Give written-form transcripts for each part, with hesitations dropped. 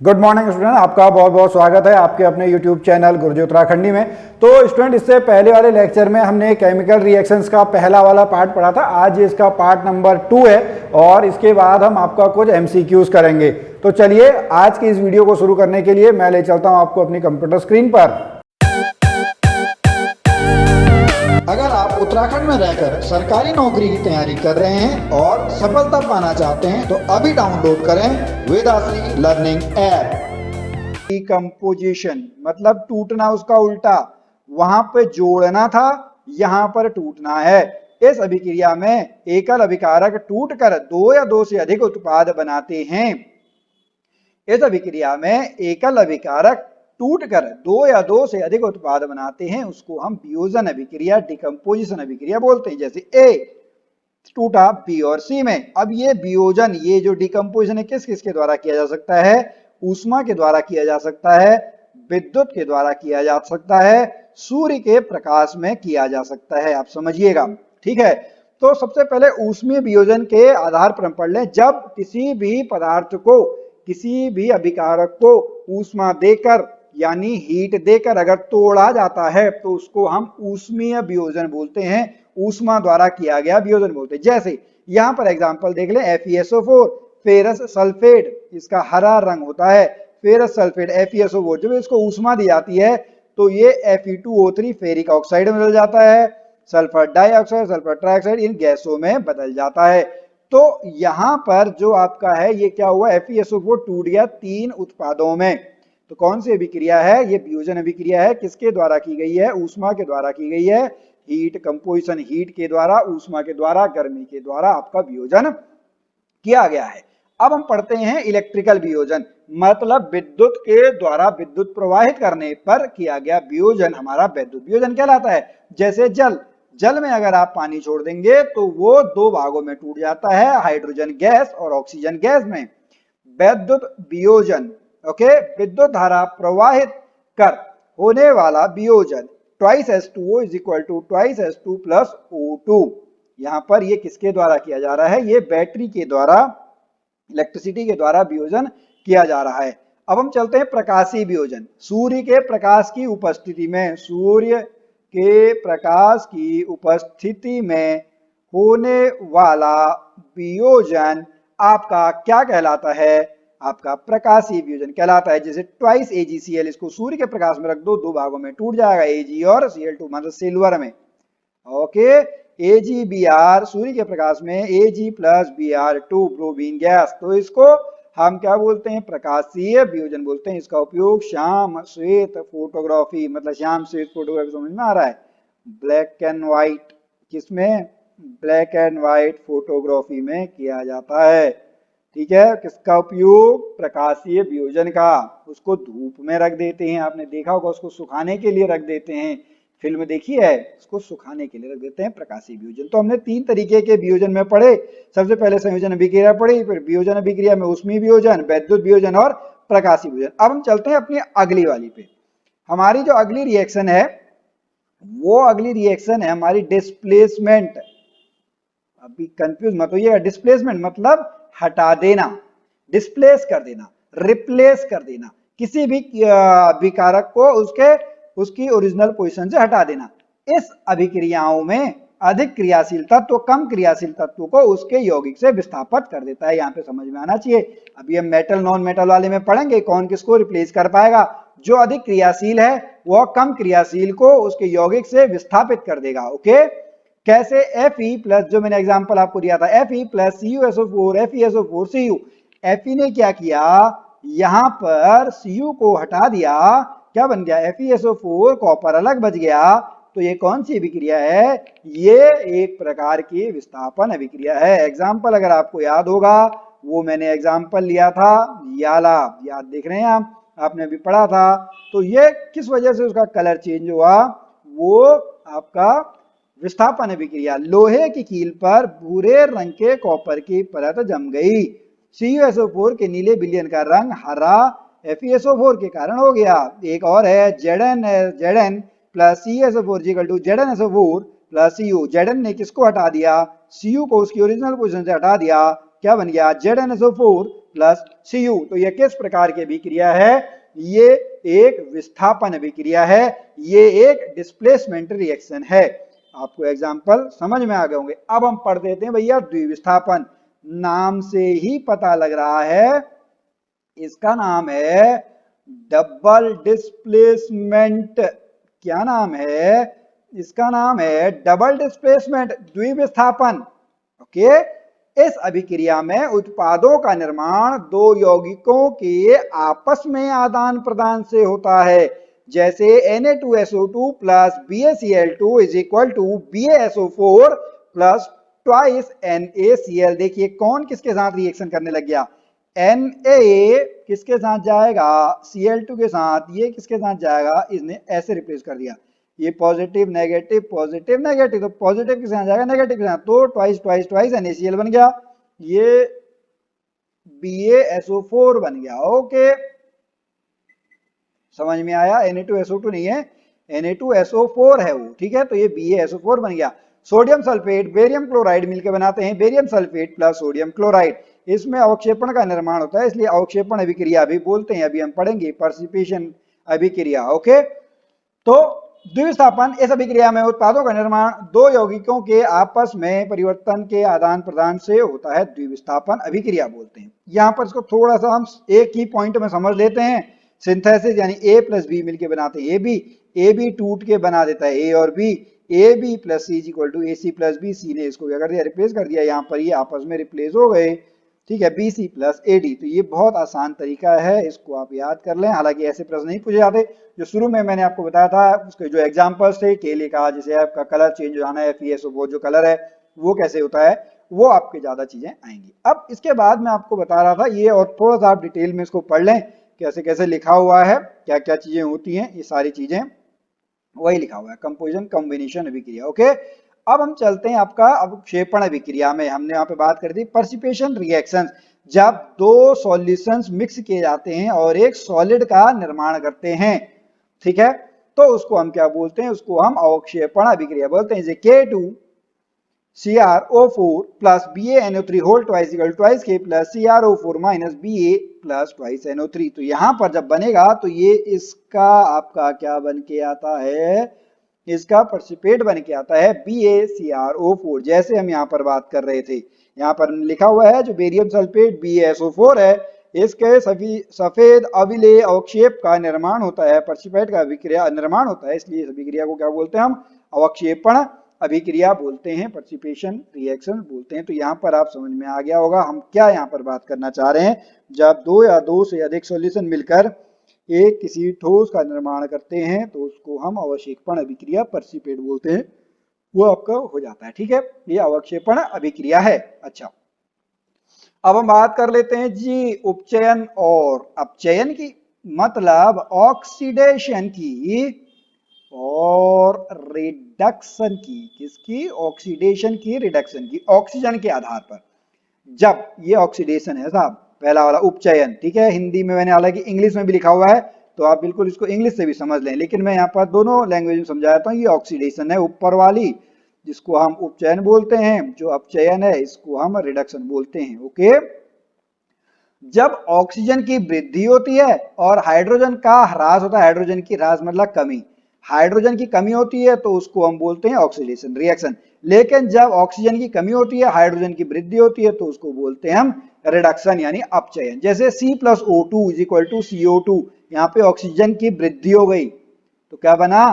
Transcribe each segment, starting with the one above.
Good morning student, आपका बहुत बहुत स्वागत है आपके अपने यूट्यूब चैनल गुरुजी उत्तराखंडी में। तो स्टूडेंट, इससे पहले वाले लेक्चर में हमने केमिकल रिएक्शंस का पहला वाला पार्ट पढ़ा था। आज इसका पार्ट नंबर 2 है और इसके बाद हम आपका कुछ एमसीक्यूज करेंगे। तो चलिए आज की इस वीडियो को शुरू करने के लिए मैं ले चलता हूं आपको अपनी कंप्यूटर स्क्रीन पर। अगर आप उत्तराखंड में रहकर सरकारी नौकरी की तैयारी कर रहे हैं और सफलता पाना चाहते हैं तो अभी डाउनलोड करें वेदाश्री लर्निंग ऐप। डिकम्पोजिशन मतलब टूटना, उसका उल्टा। वहां पे जोड़ना था, यहां पर टूटना है। इस अभिक्रिया में एकल अभिकारक टूटकर दो या दो से अधिक उत्पाद बनाते हैं। इस अभिक्रिया में एकल अभिकारक टूटकर दो या दो से अधिक उत्पाद बनाते हैं, उसको हम वियोजन अभिक्रिया, डिकम्पोजिशन अभिक्रिया बोलते हैं। जैसे ए टूटा बी और सी में। अब ये वियोजन, ये जो डिकम्पोजिशन है, किस किस के द्वारा किया जा सकता है? ऊष्मा के द्वारा किया जा सकता है, विद्युत के द्वारा किया जा सकता है, सूर्य के प्रकाश में किया जा सकता है। आप समझिएगा, ठीक है। तो सबसे पहले ऊष्मीय वियोजन के आधार पर हम पढ़ लें। जब किसी भी पदार्थ को, किसी भी अभिकारक को ऊष्मा देकर यानी हीट देकर अगर तोड़ा जाता है तो उसको हम ऊष्मीय वियोजन बोलते हैं, ऊष्मा द्वारा किया गया वियोजन बोलते हैं। जैसे यहां पर एग्जांपल देख लें, FeSO4 फेरस सल्फेट, इसका हरा रंग होता है फेरस सल्फेट FeSO4। जब इसको ऊष्मा दी जाती है तो ये Fe2O3 फेरिक ऑक्साइड में बदल जाता है, सल्फर डाइऑक्साइड, सल्फर ट्राइऑक्साइड इन गैसों में बदल जाता है। तो यहां पर जो आपका है ये क्या हुआ, FeSO4 टूट गया 3 उत्पादों में। तो कौन सी अभिक्रिया है? ये वियोजन अभिक्रिया है। किसके द्वारा की गई है? ऊष्मा के द्वारा की गई है। हीट कंपोजिशन, हीट के द्वारा, ऊष्मा के द्वारा, गर्मी के द्वारा आपका वियोजन किया गया है। अब हम पढ़ते हैं इलेक्ट्रिकल वियोजन, मतलब विद्युत के द्वारा विद्युत प्रवाहित करने पर किया गया वियोजन हमारा विद्युत वियोजन कहलाता है। जैसे जल में अगर आप पानी छोड़ देंगे तो वो दो भागों में टूट जाता है, हाइड्रोजन गैस और ऑक्सीजन गैस में। विद्युत वियोजन, ओके, विद्युत धारा प्रवाहित कर होने वाला वियोजन twice H2O is equal to twice H2 plus O2। यहां पर ये किसके द्वारा किया जा रहा है? ये बैटरी के द्वारा, इलेक्ट्रिसिटी के द्वारा वियोजन किया जा रहा है। अब हम चलते हैं प्रकाशीय वियोजन। सूर्य के प्रकाश की उपस्थिति में, सूर्य के प्रकाश की उपस्थिति में होने वाला वियोजन आपका क्या कहलाता है? आपका प्रकाशीय वियोजन कहलाता है। जैसे ट्वाइस AgCl, इसको सूर्य के प्रकाश में रख दो, दो भागों में टूट जाएगा, Ag और Cl2 मतलब सिल्वर में। ओके, AgBr सूर्य के प्रकाश में Ag plus Br2 bromine gas. तो इसको हम क्या बोलते हैं? प्रकाशीय वियोजन बोलते हैं। इसका उपयोग श्याम श्वेत फोटोग्राफी, मतलब श्याम श्वेत फोटोग्राफी समझ में आ रहा है? ब्लैक एंड व्हाइट, किसमें? ब्लैक एंड व्हाइट फोटोग्राफी में किया जाता है, ठीक है। किसका उपयोग? प्रकाशीय वियोजन का। उसको धूप में रख देते हैं, आपने देखा होगा, उसको सुखाने के लिए रख देते हैं, फिल्म देखी है, उसको सुखाने के लिए रख देते हैं, प्रकाशीय वियोजन। तो हमने 3 तरीके के वियोजन में पढ़े। सबसे पहले संयोजन अभिक्रिया पढ़ी, फिर वियोजन अभिक्रिया में ऊष्मीय वियोजन, वैद्युत वियोजन और प्रकाशीय वियोजन। अब हम चलते हैं अपनी अगली वाली पे। हमारी जो अगली रिएक्शन है वो अगली रिएक्शन है हमारी डिस्प्लेसमेंट। अभी कंफ्यूज मत होइएगा, डिस्प्लेसमेंट मतलब हटा देना, डिस्प्लेस कर देना, रिप्लेस कर देना, किसी भी विकारक को उसकी ओरिजिनल पोजीशन से हटा देना। इस अभिक्रियाओं में अधिक क्रियाशील तत्व कम क्रियाशील तत्व को उसके यौगिक से विस्थापित कर देता है। यहाँ पे समझ में आना चाहिए। अभी हम मेटल नॉन मेटल वाले में पढ़ेंगे कौन किसको रिप्लेस कर पाएगा। जो अधिक क्रियाशील है वह कम क्रियाशील को उसके यौगिक से विस्थापित कर देगा। ओके, कैसे? Fe प्लस, जो मैंने एग्जांपल आपको दिया था, Fe plus CuSO4 FeSO4 Cu। Fe ने क्या किया? यहां पर Cu को हटा दिया, क्या बन गया? FeSO4, कॉपर अलग बच गया। तो ये कौन सी अभिक्रिया है? ये एक प्रकार की विस्थापन अभिक्रिया है। एग्जाम्पल अगर आपको याद होगा, वो मैंने एग्जाम्पल लिया था याला, याद देख रहे हैं आप, आपने अभी पढ़ा था। तो ये किस वजह से उसका कलर चेंज हुआ? वो आपका विस्थापन अभिक्रिया, लोहे की कील पर भूरे रंग के कॉपर की परत जम गई। CuSO4 के नीले विलयन का रंग हरा FeSO4 के कारण हो गया। एक और है Zn plus CuSO4 equal to ZnSO4 plus Cu। Zn ने किसको हटा दिया? Cu को उसकी ओरिजिनल पोजीशन से हटा दिया, क्या बन गया? ZnSO4 plus Cu। तो यह किस प्रकार की अभिक्रिया है? ये एक विस्थापन अभिक्रिया है, ये एक डिस्प्लेसमेंट रिएक्शन है। आपको एग्जाम्पल समझ में आ गए होंगे। अब हम पढ़ देते हैं भैया द्विविस्थापन। नाम से ही पता लग रहा है, इसका नाम है डबल डिस्प्लेसमेंट। क्या नाम है इसका? नाम है डबल डिस्प्लेसमेंट, द्विविस्थापन। ओके, इस अभिक्रिया में उत्पादों का निर्माण दो यौगिकों के आपस में आदान प्रदान से होता है। जैसे Na2SO2 plus BaCl2 is equal to BaSO4 plus twice NaCl। देखिए कौन किसके साथ रिएक्शन करने लग गया? Na किसके साथ जाएगा? Cl2 के साथ। ये किसके साथ जाएगा? इसने ऐसे रिप्लेस कर दिया, ये पॉजिटिव नेगेटिव पॉजिटिव नेगेटिव, तो पॉजिटिव के साथ जाएगा नेगेटिव के साथ, तो ट्वाइस ट्वाइस ट्वाइस NaCl बन गया, ये BaSO4 बन गया। ओके, समझ में आया? Na2SO2 नहीं है, Na2SO4 है वो, ठीक है। तो ये BaSO4 बन गया। सोडियम सल्फेट बेरियम क्लोराइड मिलकर बनाते हैं barium sulphate plus sodium chloride. इसमें अवक्षेपण का निर्माण होता है, इसलिए अवक्षेपण अभिक्रिया भी बोलते हैं। अभी हम पढ़ेंगे पर्सिपिशन अभिक्रिया। ओके, तो द्विविस्थापन, इस अभिक्रिया में उत्पादों का निर्माण दो यौगिकों के आपस में परिवर्तन के आदान प्रदान से होता है, द्विविस्थापन अभिक्रिया बोलते हैं। यहां पर इसको थोड़ा सा हम एक ही पॉइंट में समझ लेते हैं। सिंथेसिस यानी A प्लस बी मिलकर बनाते हैं ए बी टूट के बना देता है ए और B, A B plus C equal to A C plus B. C ने इसको क्या कर दिया? रिप्लेस कर दिया, यहाँ पर ये आपस में रिप्लेस हो गए, ठीक है, B C plus A D. तो ये बहुत आसान तरीका है, इसको आप याद कर लें। हालांकि ऐसे प्रश्न नहीं पूछे जाते, जो शुरू में मैंने आपको बताया था उसके जो एग्जांपल्स थे, केले का जैसे आपका कलर चेंज हो जाना है, FeSO4 जो कलर है वो कैसे होता है, वो आपके ज्यादा चीजें आएंगी। अब इसके बाद मैं आपको बता रहा था ये, और थोड़ा सा आप डिटेल में इसको पढ़ लें, कैसे कैसे लिखा हुआ है, क्या क्या चीजें होती हैं, ये सारी चीजें वही लिखा हुआ है, कंपोजिशन कॉम्बिनेशन अभिक्रिया। ओके, अब हम चलते हैं आपका अवक्षेपण अभिक्रिया में। हमने यहाँ पे बात कर दी पर्सिपेशन रिएक्शंस, जब दो सॉल्यूशंस मिक्स किए जाते हैं और एक सॉलिड का निर्माण करते हैं, ठीक है, तो उसको हम क्या बोलते हैं? उसको हम अवक्षेपण अभिक्रिया बोलते हैं। जैसे K2CrO4 plus BaNO3 whole twice equal twice K plus CrO4 minus Ba plus twice NO3। तो यहां पर जब बनेगा तो ये इसका आपका क्या बन के आता है? इसका पर्सिपेट बन के आता है BaCrO4, जैसे हम यहाँ पर बात कर रहे थे। यहाँ पर लिखा हुआ है जो बेरियम सल्फेट BaSO4 है, इसके सफेद अविलेय अवक्षेप का निर्माण होता है, पर्सिपेट का अभिक्रिया निर्माण होता है, इसलिए इस अभिक्रिया को क्या बोलते हैं? हम अवक्षेपण अभिक्रिया बोलते हैं, पर्सिपेशन रिएक्शन बोलते हैं। तो यहाँ पर आप समझ में आ गया होगा हम क्या यहाँ पर बात करना चाह रहे हैं। जब दो या दो से अधिक सॉल्यूशन मिलकर एक किसी ठोस का निर्माण करते हैं तो उसको हम अवक्षेपण अभिक्रिया पर्सिपेट बोलते हैं, वो आपका हो जाता है, ठीक है। ये अवक्षेपण अभिक्रिया है। अच्छा, अब हम बात कर लेते हैं जी उपचयन और अपचयन की, मतलब ऑक्सीडेशन की और रिडक्शन की। किसकी? ऑक्सीडेशन की, रिडक्शन की। ऑक्सीजन के आधार पर जब ये ऑक्सीडेशन है साहब, पहला वाला उपचयन, ठीक है। हिंदी में मैंने, हालांकि इंग्लिश में भी लिखा हुआ है तो आप बिल्कुल इसको इंग्लिश से भी समझ लें, लेकिन मैं यहाँ पर दोनों लैंग्वेज में समझाता हूँ। ये ऑक्सीडेशन है ऊपर वाली, जिसको हम उपचयन बोलते हैं, जो अपचयन है इसको हम रिडक्शन बोलते हैं। ओके, जब ऑक्सीजन की वृद्धि होती है और हाइड्रोजन का ह्रास होता है, हाइड्रोजन की ह्रास मतलब कमी, हाइड्रोजन की कमी होती है तो उसको हम बोलते हैं ऑक्सीडेशन रिएक्शन। लेकिन जब ऑक्सीजन की कमी होती है, हाइड्रोजन की वृद्धि होती है तो उसको बोलते हैं हम रिडक्शन यानी अपचयन। जैसे C plus O2 is equal to CO2, यहाँ पे ऑक्सीजन की वृद्धि हो गई तो क्या बना?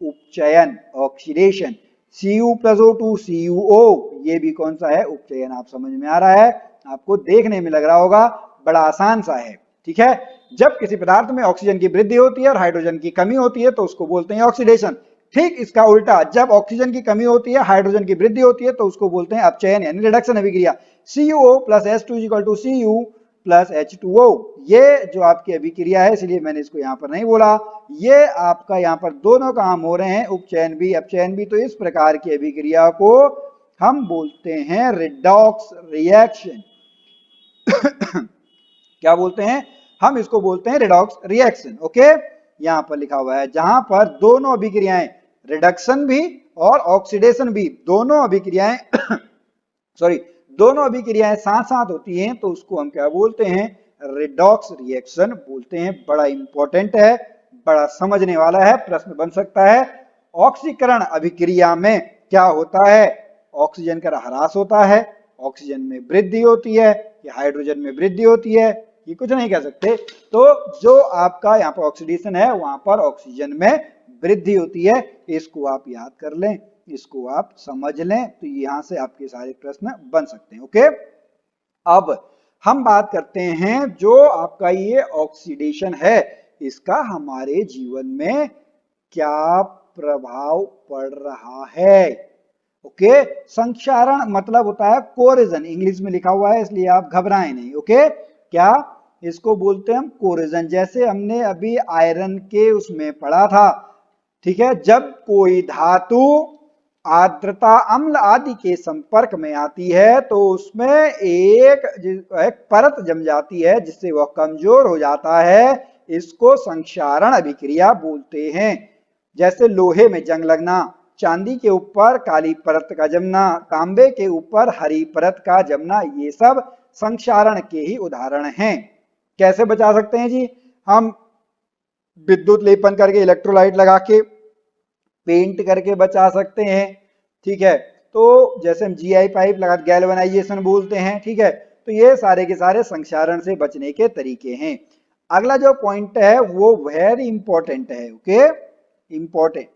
उपचयन, oxidation. Cu plus O2 CuO, ये भी कौन सा है? उपचयन। आप समझ में आ रहा है? आपको देखने में लग रहा होगा बड़ा आसान सा है, ठीक है। जब किसी पदार्थ में ऑक्सीजन की वृद्धि होती है और हाइड्रोजन की कमी होती है तो उसको बोलते हैं ऑक्सीडेशन। ठीक इसका उल्टा, जब ऑक्सीजन की कमी होती है, हाइड्रोजन की वृद्धि होती है तो उसको बोलते हैं अपचयन यानी रिडक्शन अभिक्रिया। CuO plus H2 equal to Cu plus H2O, ये जो आपकी अभिक्रिया है, इसलिए मैंने इसको यहाँ पर नहीं बोला। ये आपका यहाँ पर दोनों काम हो रहे हैं, उपचयन भी अपचयन भी। तो इस प्रकार की अभिक्रिया को हम बोलते हैं रिडॉक्स रिएक्शन। क्या बोलते हैं? हम इसको बोलते हैं रिडॉक्स रिएक्शन। ओके, यहां पर लिखा हुआ है, जहां पर दोनों अभिक्रियाएं, रिडक्शन भी और ऑक्सीडेशन भी, दोनों अभिक्रियाएं सॉरी दोनों अभिक्रियाएं साथ साथ होती हैं तो उसको हम क्या बोलते हैं, रिडॉक्स रिएक्शन बोलते हैं। बड़ा इंपॉर्टेंट है, बड़ा समझने वाला है, प्रश्न बन सकता है। ऑक्सीकरण अभिक्रिया में क्या होता है, ऑक्सीजन का ह्रास होता है, ऑक्सीजन में वृद्धि होती है या हाइड्रोजन में वृद्धि होती है, ये कुछ नहीं कह सकते। तो जो आपका यहाँ पर ऑक्सीडेशन है वहां पर ऑक्सीजन में वृद्धि होती है, इसको आप याद कर लें, इसको आप समझ लें, तो यहां से आपके सारे प्रश्न बन सकते हैं। ओके, अब हम बात करते हैं जो आपका ये ऑक्सीडेशन है इसका हमारे जीवन में क्या प्रभाव पड़ रहा है। ओके, संक्षारण मतलब होता है कोरेजन, इंग्लिश में लिखा हुआ है इसलिए आप घबराएं नहीं। ओके, क्या इसको बोलते हैं हम कोरेजन, जैसे हमने अभी आयरन के उसमें पढ़ा था, ठीक है, जब कोई धातु आर्द्रता अम्ल आदि के संपर्क में आती है तो उसमें एक परत जम जाती है जिससे वह कमजोर हो जाता है, इसको संक्षारण अभिक्रिया बोलते हैं। जैसे लोहे में जंग लगना, चांदी के ऊपर काली परत का जमना, तांबे के ऊपर हरी परत का जमना, ये सब संक्षारण के ही उदाहरण हैं। कैसे बचा सकते हैं जी, हम विद्युत लेपन करके, इलेक्ट्रोलाइट लगा के, पेंट करके बचा सकते हैं। ठीक है, तो जैसे हम जीआई पाइप लगा गैल्वेनाइजेशन बोलते हैं। ठीक है, तो ये सारे के सारे संक्षारण से बचने के तरीके हैं। अगला जो पॉइंट है वो वेरी इंपॉर्टेंट है। ओके, इंपॉर्टेंट,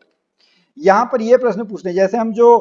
यहां पर ये प्रश्न पूछते हैं, जैसे हम जो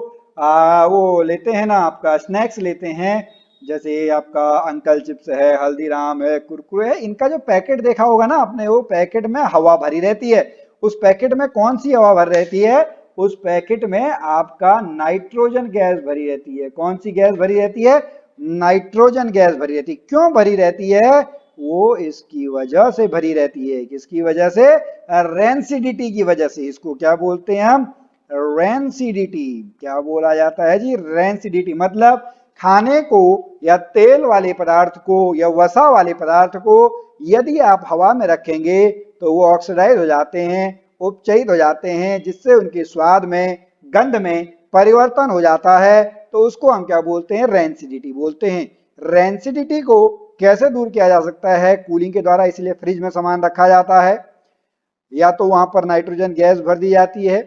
वो लेते हैं ना, आपका स्नैक्स लेते हैं, जैसे आपका अंकल चिप्स है, हल्दीराम है, कुरकुरे है, इनका जो पैकेट देखा होगा ना आपने, वो पैकेट में हवा भरी रहती है। उस पैकेट में कौन सी हवा भरी रहती है, उस पैकेट में आपका नाइट्रोजन गैस भरी रहती है। कौन सी गैस भरी रहती है, नाइट्रोजन गैस भरी रहती है। क्यों भरी रहती है, वो इसकी वजह से भरी रहती है, किसकी वजह से, रेंसिडिटी की वजह से। इसको क्या बोलते हैं हम, रेंसिडिटी। क्या बोला जाता है जी, रेंसिडिटी, मतलब खाने को या तेल वाले पदार्थ को या वसा वाले पदार्थ को यदि आप हवा में रखेंगे तो वो ऑक्सीडाइज हो जाते हैं, उपचयित हो जाते हैं, जिससे उनके स्वाद में, गंध में परिवर्तन हो जाता है, तो उसको हम क्या बोलते हैं, रेंसिडिटी बोलते हैं। रेंसिडिटी को कैसे दूर किया जा सकता है, कूलिंग के द्वारा, इसलिए फ्रिज में सामान रखा जाता है, या तो वहां पर नाइट्रोजन गैस भर दी जाती है,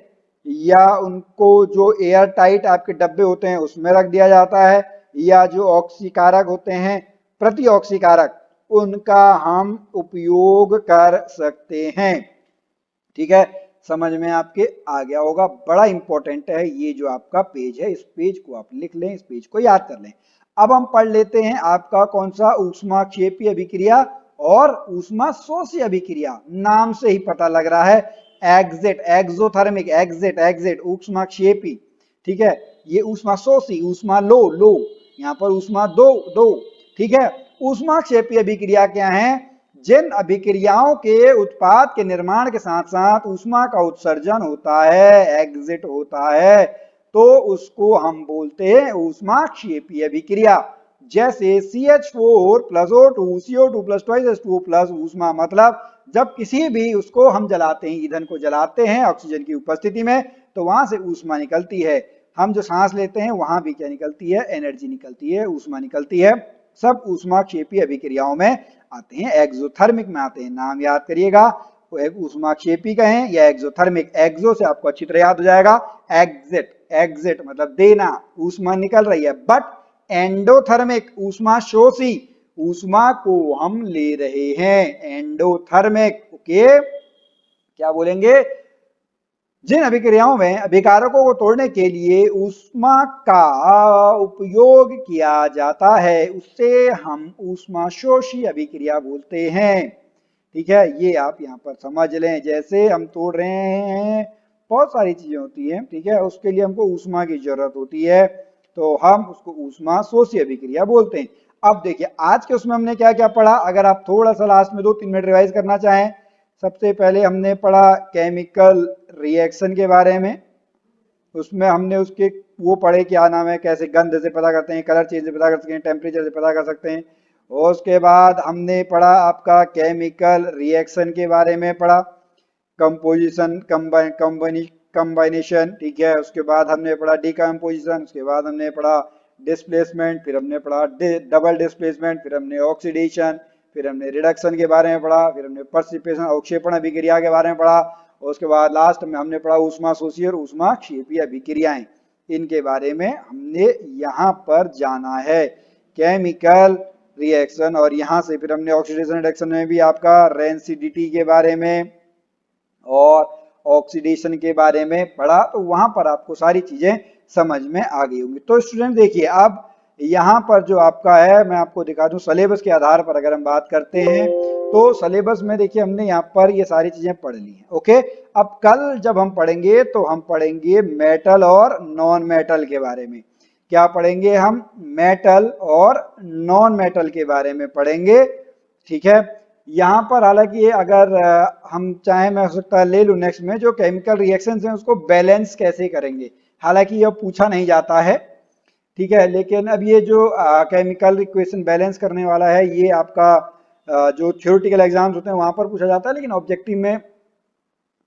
या उनको जो एयर टाइट आपके डब्बे होते हैं उसमें रख दिया जाता है, या जो ऑक्सीकारक होते हैं, प्रति ऑक्सीकारक, उनका हम उपयोग कर सकते हैं। ठीक है, समझ में आपके आ गया होगा। बड़ा इंपॉर्टेंट है ये जो आपका पेज है, इस पेज को आप लिख लें, इस पेज को याद कर लें। अब हम पढ़ लेते हैं आपका कौन सा, ऊष्माक्षेपी अभिक्रिया और ऊष्माशोषी अभिक्रिया। नाम से ही पता लग रहा है, एग्जिट, एक्सोथर्मिक, एग्जिट, एग्जिट, ऊष्माक्षेपी। ठीक है, ये ऊष्माशोषी, ऊष्मा लो, यहाँ पर ऊष्मा दो। ठीक है, ऊष्माक्षेपी अभिक्रिया क्या है, जिन अभिक्रियाओं के उत्पाद के निर्माण के साथ साथ ऊष्मा का उत्सर्जन होता है, एग्जिट होता है, तो उसको हम बोलते हैं ऊष्माक्षेपी अभिक्रिया। जैसे CH4 + O2 CO2 + 2H2O plus ऊष्मा, मतलब जब किसी भी उसको हम जलाते हैं, ईंधन को जलाते हैं ऑक्सीजन की उपस्थिति में, तो वहां से ऊष्मा निकलती है। हम जो सांस लेते हैं वहां भी क्या निकलती है, एनर्जी निकलती है, ऊष्मा निकलती है। सब ऊष्माक्षेपी अभिक्रियाओं में आते हैं, एक्सोथर्मिक में आते हैं। नाम याद करिएगा, वो एक ऊष्माक्षेपी कहें या एक्सोथर्मिक। एक्सो से आपको अच्छी तरह याद हो जाएगा, एग्जिट, एग्जिट मतलब देना, ऊष्मा निकल रही है। बट एंडोथर्मिक, ऊष्माशोषी, ऊष्मा को हम ले रहे हैं, एंडोथर्मिक। ओके, क्या बोलेंगे, जिन अभिक्रियाओं में अभिकारकों को तोड़ने के लिए ऊष्मा का उपयोग किया जाता है उससे हम ऊष्माशोषी अभिक्रिया बोलते हैं। ठीक है, ये आप यहाँ पर समझ लें। जैसे हम तोड़ रहे हैं, बहुत सारी चीजें होती हैं, ठीक है, उसके लिए हमको ऊष्मा की जरूरत होती है, तो हम उसको ऊष्माशोषी अभिक्रिया बोलते हैं। अब देखिए आज के उसमें हमने क्या क्या पढ़ा, अगर आप थोड़ा सा लास्ट में 2-3 मिनट रिवाइज करना चाहें। सबसे पहले हमने पढ़ा केमिकल रिएक्शन के बारे में, उसमें हमने उसके वो पढ़े, क्या नाम है, कैसे गंध से पता करते हैं, कलर चेंज से पता कर सकते हैं, टेम्परेचर से पता कर सकते हैं। और उसके बाद हमने पढ़ा आपका केमिकल रिएक्शन के बारे में पढ़ा, कंपोजिशन, कंबाइनेशन, ठीक है। उसके बाद हमने पढ़ा डिकम्पोजिशन, उसके बाद हमने पढ़ा डिस्प्लेसमेंट, फिर हमने पढ़ा डबल डिस्प्लेसमेंट, फिर हमने ऑक्सीडेशन, फिर हमने रिडक्शन के बारे में पढ़ा, फिर हमने पर्सिपिटेशन अवक्षेपण अभिक्रिया के बारे में पढ़ा, और उसके बाद लास्ट में हमने पढ़ा ऊष्माशोषी और ऊष्माक्षेपी अभिक्रियाएं। इनके बारे में हमने यहाँ पर जाना है, केमिकल रिएक्शन। और यहाँ से फिर हमने ऑक्सीडेशन रिडक्शन में भी आपका रेंसिडिटी के बारे में और ऑक्सीडेशन के बारे में पढ़ा, तो वहां पर आपको सारी चीजें समझ में आ गई होंगी। तो स्टूडेंट देखिए, अब यहाँ पर जो आपका है, मैं आपको दिखा दूं सिलेबस के आधार पर अगर हम बात करते हैं तो सिलेबस में देखिए हमने यहाँ पर ये सारी चीजें पढ़ ली हैं। ओके, अब कल जब हम पढ़ेंगे तो हम पढ़ेंगे मेटल और नॉन मेटल के बारे में। क्या पढ़ेंगे हम? मेटल और नॉन मेटल के बारे में पढ़ेंगे। ठीक है, यहाँ पर हालांकि अगर हम चाहें, मैं हो सकता है ले लूँ नेक्स्ट में, जो केमिकल रिएक्शंस हैं उसको बैलेंस कैसे करेंगे। हालांकि यह पूछा नहीं जाता है, ठीक है, लेकिन अब ये जो केमिकल इक्वेशन बैलेंस करने वाला है, ये आपका जो थ्योरेटिकल एग्जाम्स होते हैं वहां पर पूछा जाता है, लेकिन ऑब्जेक्टिव में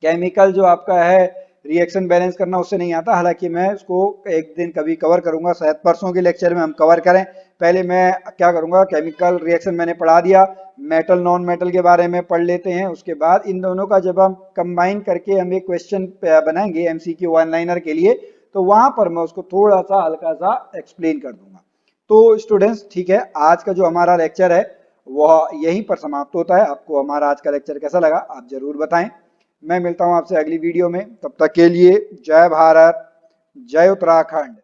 केमिकल जो आपका है रिएक्शन बैलेंस करना उससे नहीं आता। हालांकि मैं उसको एक दिन कभी कवर करूंगा, शायद परसों के लेक्चर में हम कवर करें। पहले मैं क्या करूंगा, केमिकल रिएक्शन मैंने पढ़ा दिया, मेटल नॉन मेटल के बारे में पढ़ लेते हैं। उसके बाद इन दोनों का जब हम कंबाइन करके हम एक क्वेश्चन बनाएंगे एमसीक्यू वन लाइनर के लिए, तो वहां पर मैं उसको थोड़ा सा हल्का सा एक्सप्लेन कर दूंगा। तो स्टूडेंट्स ठीक है, आज का जो हमारा लेक्चर है वह यहीं पर समाप्त होता है। आपको हमारा आज का लेक्चर कैसा लगा आप जरूर बताएं। मैं मिलता हूं आपसे अगली वीडियो में, तब तक के लिए जय भारत, जय उत्तराखंड।